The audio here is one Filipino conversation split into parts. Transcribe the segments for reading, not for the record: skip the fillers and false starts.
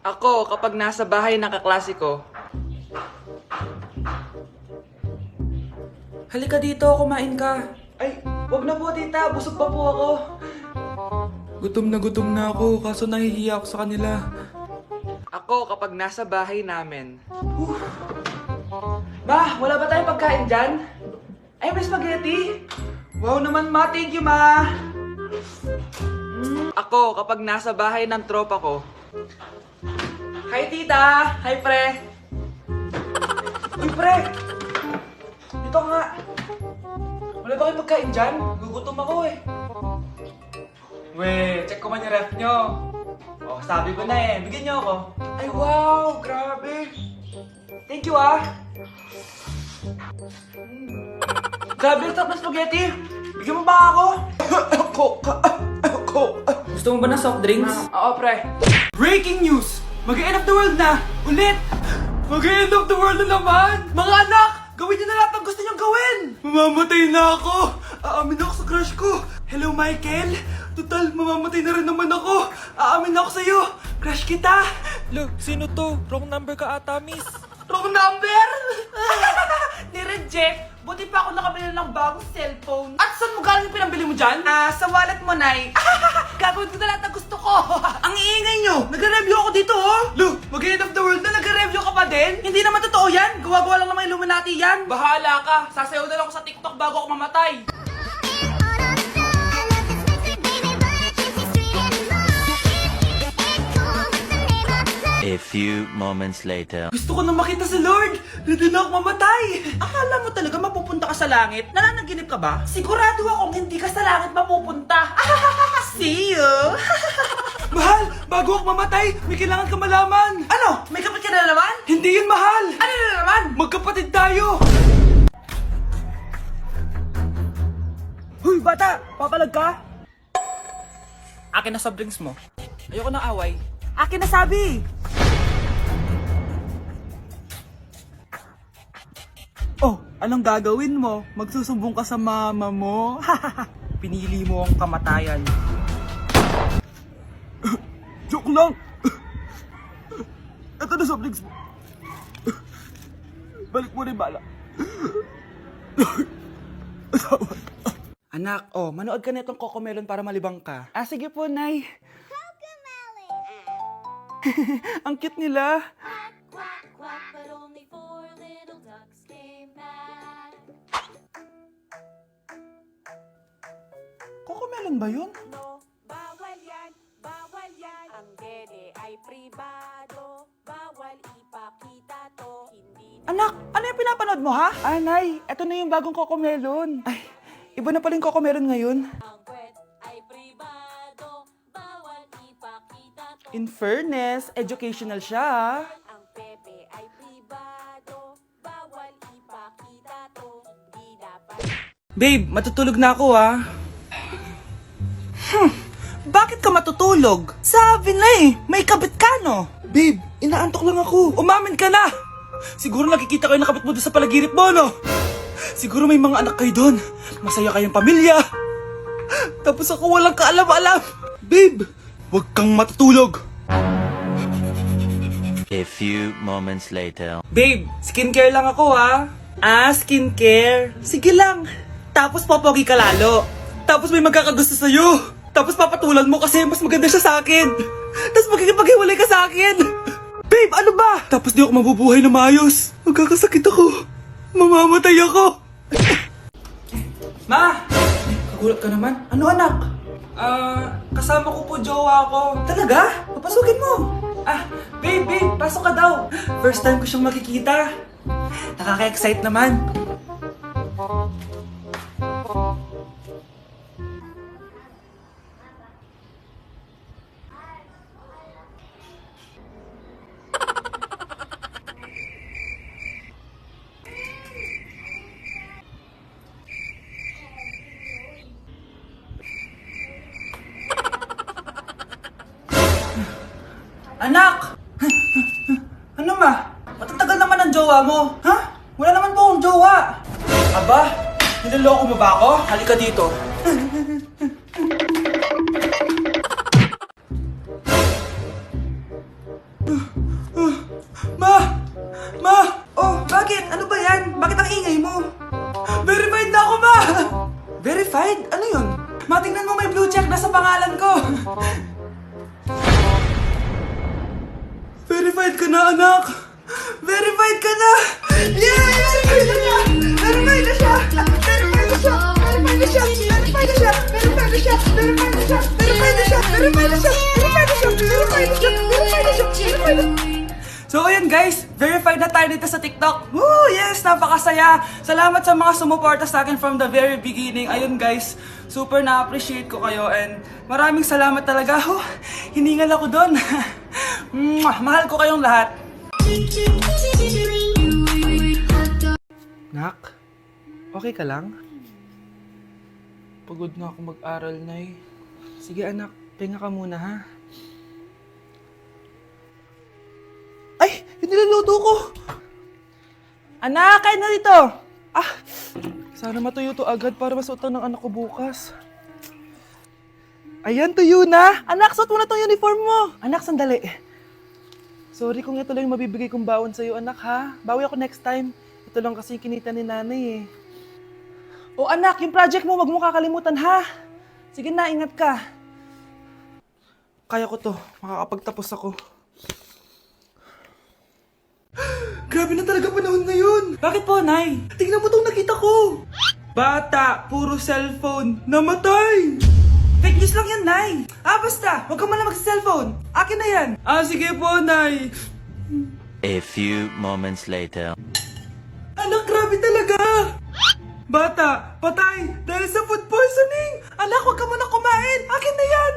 Ako, kapag nasa bahay ng kaklase ko. Halika dito, kumain ka. Ay, wag na po tita, busog pa po ako. Gutom na ako, kaso nahihiya ako sa kanila. Ako, kapag nasa bahay namin. Ma, wala ba tayong pagkain dyan? Ay, may spaghetti? Wow naman ma, thank you ma! Ako, kapag nasa bahay ng tropa ko. Hi tita! Hi pre! Uy pre! Dito nga! Wala ba kayong pagkain dyan? Gugutom ako eh. Weh, check ko man yung ref nyo. Oh, sabi ko na eh. Bigyan nyo ako. Ay wow! Grabe! Thank you ah! Grabe, ang sarap na spaghetti! Bigyan mo ba ako? Gusto mo ba ng soft drinks? Oo, pre. Breaking news! Mag-end of the world na! Ulit! Mag-end of the world na naman! Mga anak! Gawin niyo na lahat ng gusto niyong gawin! Mamamatay na ako! Aamin ako sa crush ko! Hello, Michael! Total, mamamatay na rin naman ako! Aamin ako sa'yo! Crush kita! Look, sino to? Wrong number ka ata, miss. Wrong number! Ni-reject! Buti pa ako nakabili ng bagong cellphone. At saan mo galing yung pinambili mo dyan? Sa wallet mo, Nay. Gagawin ko na lahat ng gusto ko. Ang iingay nyo! Nagre-review ako dito, oh! Lu, mag-end of the world na nagre-review ka pa din? Hindi naman totoo yan! Gawa-gawa lang naman Illuminati yan! Bahala ka! Sasayaw na lang ako sa TikTok bago ako mamatay! A few moments later. Gusto ko na makita si Lord! Ready na ako mamatay! Akala mo talaga mapupunta ka sa langit? Nananaginip ka ba? Sigurado akong hindi ka sa langit mapupunta! See you! Mahal! Bago ako mamatay, may kailangan ka malaman! Ano? May kapatid ka na naman? Hindi yun, mahal! Ano na naman? Magkapatid tayo! Huy, bata! Papalag ka? Akin na soft drinks mo. Ayoko ng away. Akin na sabi! Oh, anong gagawin mo? Magsusumbong ka sa mama mo? Pinili mo ang kamatayan. Joke lang! Ito na soft drinks mo. Balik mo na yung bala. Anak, oh, manood ka na itong Cocomelon para malibang ka. Sige po, Nay. Ang cute nila. Quack, quack, but only four little ducks came back. Cocomelon ba yun? No, bawal yan, bawal yan. Ang gene ay pribado, bawal ipakita to. Hindi Anak, ano yung pinapanood mo, ha? Nay, eto na yung bagong Cocomelon. Ay, iba na pala yung Cocomelon ngayon. ang kwet ay pribado, bawal ipakita to. In fairness, educational siya, ha? Ang pepe ay pribado, bawal ipakita to. Hindi dapat. Babe, matutulog na ako, ha? Bakit ka matutulog? Sabi na eh, may kabit ka, no? Babe, inaantok lang ako. Umamin ka na! Siguro nakikita ko yung nakabit mo doon sa palagirit mo, no? Siguro may mga anak kayo doon. Masaya kayong pamilya. Tapos ako walang kaalam-alam. Babe, huwag kang matutulog. A few moments later. Babe, skincare lang ako, ha? Skincare. Sige lang. Tapos popogi ka lalo. Tapos may magkakagusto sa'yo. Tapos papatulan mo kasi mas maganda siya sa akin. Tapos magkikipaghiwalay ka sa akin. Babe, ano ba? Tapos di ako mabubuhay na maayos. Magkakasakit ako. Mamamatay ako. Ma! Kagulat ka naman. Ano anak? Kasama ko po jowa ko. Talaga? Papasukin mo. Babe, pasok ka daw. First time ko siyang makikita. Nakaka-excite naman. Anak! Ano ma? Matatagal naman ang jowa mo. Ha? Wala naman po akong jowa. Aba, niloloko mo ba ako? Halika dito. Verified ka na, anak! Verified ka na! Yeah! Verified na siya! Verified na siya! Verified na siya! Verified na siya! Verified na siya! Verified na siya! Verified na siya! Verified na siya! Verified na siya! Verified na siya! Verified na siya! Verified na siya! Verified na siya! So ayun guys, verified na tayo dito sa TikTok. Woo! Yes! Napakasaya! Salamat sa mga sumuporta sa akin from the very beginning. Ayun guys, super na-appreciate ko kayo and maraming salamat talaga. Oh, hiningal ako doon. Mahal ko kayong lahat. Nak, okay ka lang? Pagod na ako mag-aral, Nay. Sige anak, pahinga ka muna ha. Ay! Yung niluluto ko! Anak, kain na dito! Ah! Sana matuyo to agad para masuotan ng anak ko bukas. Ayan, tuyo na! Anak, suot mo na tong uniform mo! Anak, sandali. Sorry kung ito lang yung mabibigay kong baon sa'yo, anak ha. Bawi ako next time. Ito lang kasi yung kinita ni nanay eh. O anak, yung project mo, wag mo kakalimutan ha. Sige na, ingat ka. Kaya ko to. Makakapagtapos ako. Grabe na talaga panahon ngayon. Bakit po, Nay? Tingnan mo tong nakita ko. Bata, puro cellphone, namatay. Fake news lang yan, Nay. Basta, huwag ka man lang mag-cellphone. Akin na yan. Sige po, Nay. A few moments later. Anak, grabe talaga. Bata, patay dahil sa food poisoning. Anak, huwag ka muna kumain. Akin na yan.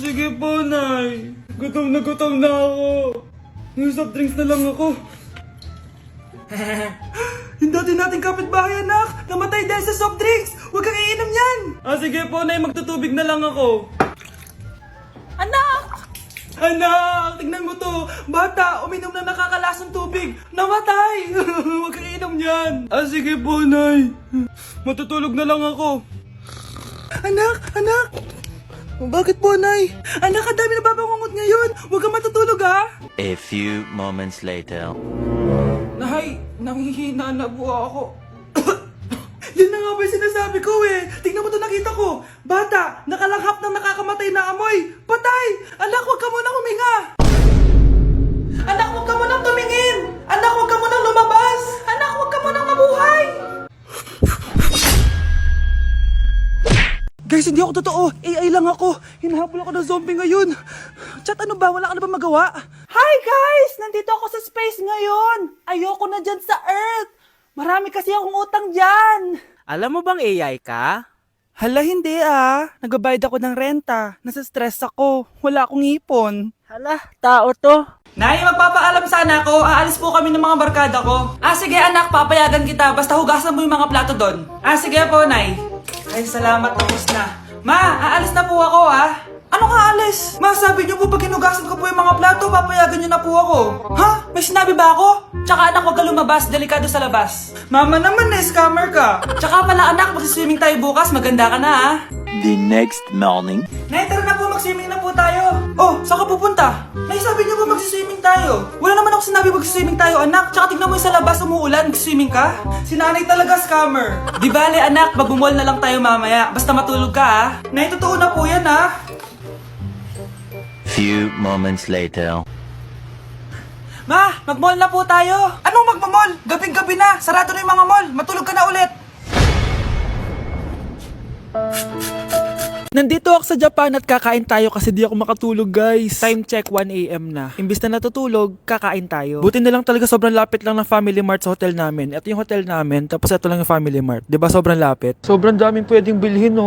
Sige po, Nay. Gutom na ako. Yung soft drinks na lang ako. Yung dati nating kapitbahay, anak, namatay dahil sa soft drinks. Huwag kang iinom yan. Sige po, Nay, magtutubig na lang ako. Anak! Anak, tignan mo to. Bata, uminom na nakakalasang tubig. Namatay. Huwag kang iinom yan. Sige po, Nay. Matutulog na lang ako. Anak! Bakit po, Nay? Anak, ang dami na babangungot ngayon. Huwag kang matutulog, ha? A few moments later. Nay, nanghihina na po ako. Yan na nga ba yung sinasabi ko eh. Tingnan mo to nakita ko. Bata, nakalanghap ng nakakamatay na amoy. Patay! Anak, huwag ka munang huminga. Anak, huwag ka munang tumingin. Anak, huwag ka munang lumabas. Anak, huwag ka munang mabuhay. Guys, hindi ako totoo. AI lang ako. Hinahabol ako ng zombie ngayon. Chat, ano ba? Wala ka na ba magawa? Hi guys! Nandito ako sa space ngayon. Ayoko na dyan sa Earth. Marami kasi akong utang dyan. Alam mo bang AI ka? Hala, hindi Nagbabayad ako ng renta. Nasa-stress ako. Wala akong ipon. Hala, tao to. Nay, magpapaalam sana ako. Aalis po kami ng mga barkada ko. Sige anak, papayagan kita. Basta hugasan mo yung mga plato doon. Sige po, Nay. Ay, salamat, tapos na. Ma, aalis na po ako, Ano nga alis? Ma, sabi niyo po pag hinugasan ko po yung mga plato, papayagan niyo na po ako. Ha? May sinabi ba ako? Tsaka anak, huwag ka lumabas, delikado sa labas. Mama naman, scammer ka. Tsaka pala anak, magsiswimming tayo bukas, maganda ka na The next morning. Nay, tara na po, mag-swimming na po tayo. Oh, saan ka pupunta? Nay, sabi niyo po mag-swimming tayo. Wala naman ako sinabi mag-swimming tayo, anak. Tsaka tignan mo yung sa labas, umuulan, mag-swimming ka. Si nanay talaga scammer. Di bale, anak, mag-mall na lang tayo mamaya. Basta matulog ka, Nay, totoo na po yan, Few moments later. Ma, mag-mall na po tayo. Anong mag-mall? Gabing-gabi na. Sarado na yung mga mall. Matulog ka na ulit. Nandito ako sa Japan at kakain tayo kasi di ako makatulog, guys. Time check, 1 AM na. Imbis na natutulog, kakain tayo. Buti na lang talaga sobrang lapit lang ng Family Mart sa hotel namin. Ito yung hotel namin, tapos ito lang yung Family Mart. Diba sobrang lapit? Sobrang daming pwedeng bilhin,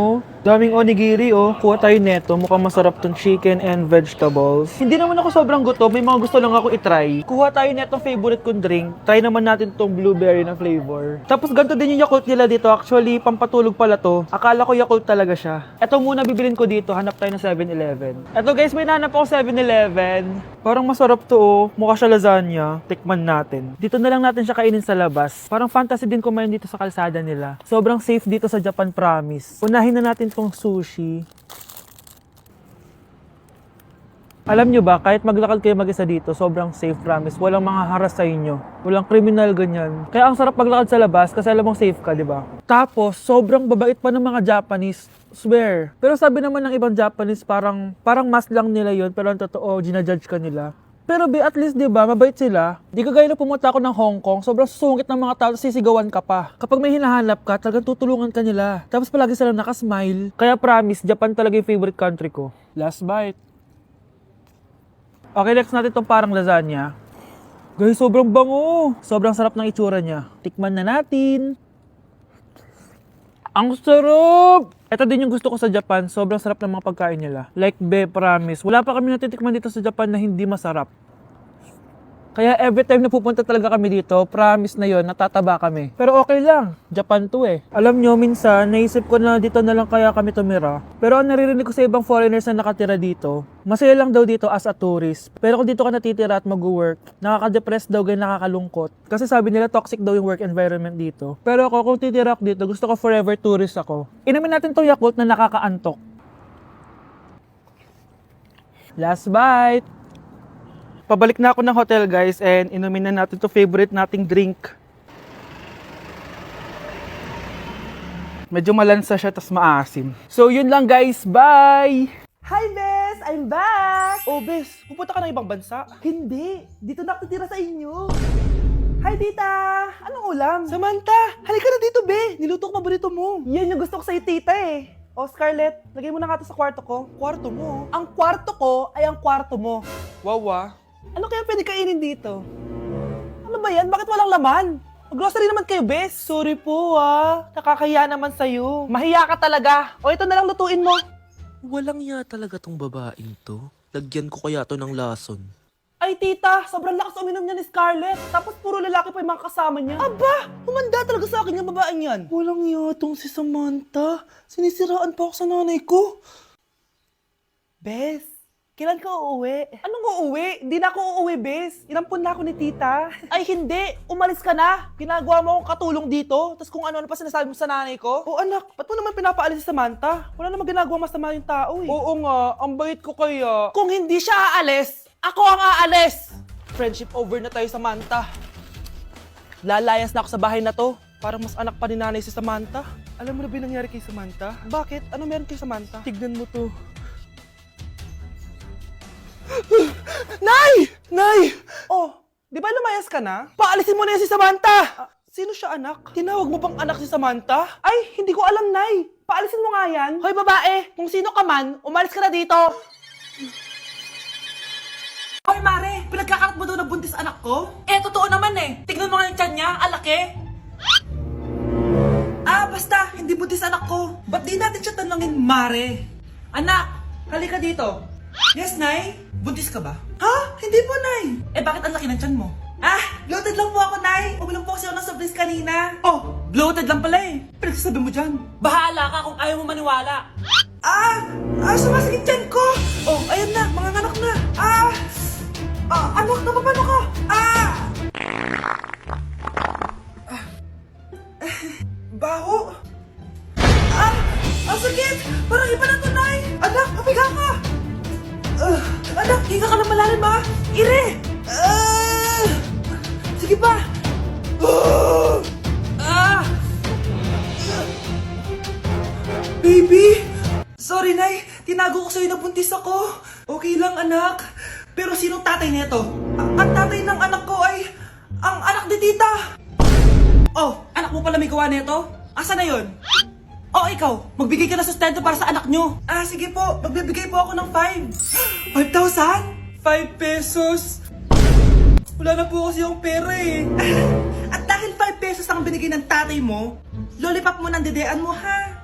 Daming onigiri, Kuha tayo neto. Mukhang masarap tong chicken and vegetables. Hindi naman ako sobrang gutom. May mga gusto lang ako itry. Kuha tayo netong favorite kong drink. Try naman natin tong blueberry na flavor. Tapos ganito din yung Yakult nila dito. Actually, pampatulog pala to. Akala ko Yakult talaga siya. Ito muna bibilin ko dito. Hanap tayo ng 7-Eleven. Ito guys, may nanap ako 7-Eleven. Parang masarap to, Mukha siya lasagna. Tikman natin. Dito na lang natin siya kainin sa labas. Parang fantasy din kumain dito sa kalsada nila. Sobrang safe dito sa Japan, promise. Unahin na natin tong sushi. Alam nyo ba, kahit maglakad kayo mag-isa dito, sobrang safe, promise. Walang mga haras sa inyo. Walang kriminal, ganyan. Kaya ang sarap maglakad sa labas kasi alam mong safe ka, di ba? Tapos, sobrang babait pa ng mga Japanese. Swear. Pero sabi naman ng ibang Japanese, parang mas lang nila yon, pero ang totoo, ginajudge ka nila. Pero at least, di ba, mabait sila. Di kagaya na pumunta ako ng Hong Kong, sobrang susungit ng mga tao, sisigawan ka pa. Kapag may hinahanap ka, talagang tutulungan ka nila. Tapos palagi sila nakasmile. Kaya promise, Japan talaga yung favorite country ko. Last bite. Okay, next natin itong parang lasagna. Guys, sobrang bango. Sobrang sarap ng itsura niya. Tikman na natin. Ang sarap! Ito din yung gusto ko sa Japan. Sobrang sarap ng mga pagkain nila. Like, promise. Wala pa kami natitikman dito sa Japan na hindi masarap. Kaya every time na pupunta talaga kami dito, promise na yon, natataba kami. Pero okay lang, Japan to eh. Alam nyo, minsan, naisip ko na dito na lang kaya kami tumira. Pero ang naririnig ko sa ibang foreigners na nakatira dito, masaya lang daw dito as a tourist. Pero kung dito ka natitira at mag-work, nakaka-depress daw, ganyan nakakalungkot. Kasi sabi nila toxic daw yung work environment dito. Pero ako, kung titira ako dito, gusto ko forever tourist ako. Inumin natin tong Yakult na nakakaantok. Last bite! Pabalik na ako ng hotel guys and inumin na natin to favorite nating drink. Medyo malansa siya tas maasim. So yun lang guys, bye! Hi, Bes! I'm back! Oh, Bes, pupunta ka ng ibang bansa? Hindi, dito na ako titira sa inyo. Hi, tita! Anong ulam? Samantha, halika na dito, Be! Niluto ko paborito mo. Yan yung gusto ko sa'yo, tita eh. Oh, Scarlett, lagay mo na nga to sa kwarto ko. Kwarto mo? Ang kwarto ko ay ang kwarto mo. Wawa. Ano kaya pwede kainin dito? Ano ba yan? Bakit walang laman? Mag-grocery naman kayo, Bes. Sorry po, nakakahiya naman sa'yo. Mahiya ka talaga. O ito na lang lutuin mo. Walang ya talaga tong babaeng to. Lagyan ko kaya to ng lason. Ay, tita, sobrang lakas uminom niya ni Scarlett. Tapos puro lalaki pa yung mga kasama niya. Aba, humanda talaga sa akin yung babaeng yan. Walang yatong si Samantha. Sinisiraan pa ako sa nanay ko. Bes, kailan ka uuwi? Anong uuwi? Hindi na ako uuwi, Bes. Inampun na ako ni tita. Ay, hindi. Umalis ka na. Ginagawa mo akong katulong dito. Tapos kung ano-ano pa sinasabi mo sa nanay ko. Oh, anak, ba't mo naman pinapaalis si Samantha? Wala naman ginagawa masama yung tao eh. Oo nga, ang bait ko kaya. Kung hindi siya aalis, ako ang aalis! Friendship over na tayo, Samantha. Lalayas na ako sa bahay na to. Parang mas anak pa ni nanay si Samantha. Alam mo na ba yung nangyari kay Samantha? Bakit? Ano meron kay Samantha? Tignan mo to. Nay! Nay! Oh, di ba lumayas ka na? Paalisin mo na yan si Samantha! Sino siya, anak? Tinawag mo bang anak si Samantha? Ay, hindi ko alam, Nay. Paalisin mo nga yan. Hoy, babae! Kung sino ka man, umalis ka na dito! Hoy, Mare! Pinagkakarat mo daw na buntis anak ko? Eh, totoo naman eh. Tignan mo nga yung tiyan niya, alaki. Basta, hindi buntis anak ko. Ba't di natin siya tanongin, Mare? Anak, halika dito. Yes, Nay? Buntis ka ba? Ha? Hindi po, Nay. Eh, bakit ang laki ng tiyan mo? Bloated lang po ako, Nay. Uminom po kasi ako ng soft kanina. Oh, bloated lang pala eh. Pinagsasabi mo dyan. Bahala ka kung ayaw mo maniwala. Sumasakit tiyan ko. Oh, ayan na, mga anak na. Anak, napapano ka? Baho. Ang sakit. Parang iba na to, Nay. Anak, papiga ka. Anak, higa ka lang malalim, ha? Ire. Sige pa. Baby. Sorry, Nay. Tinago ko sa'yo na buntis ako. Okay lang, anak. Pero sinong tatay nito? Ang tatay ng anak ko ay ang anak ni tita. Oh, anak mo pala may gawa nito? Asa na yon? Oh, ikaw, magbigay ka na sustento para sa anak nyo. Sige po, magbibigay po ako ng 5. 5,000? 5 pesos? Wala na po kasi yung pera eh. At dahil 5 pesos ang binigay ng tatay mo, lollipop mo ng dedean mo, ha?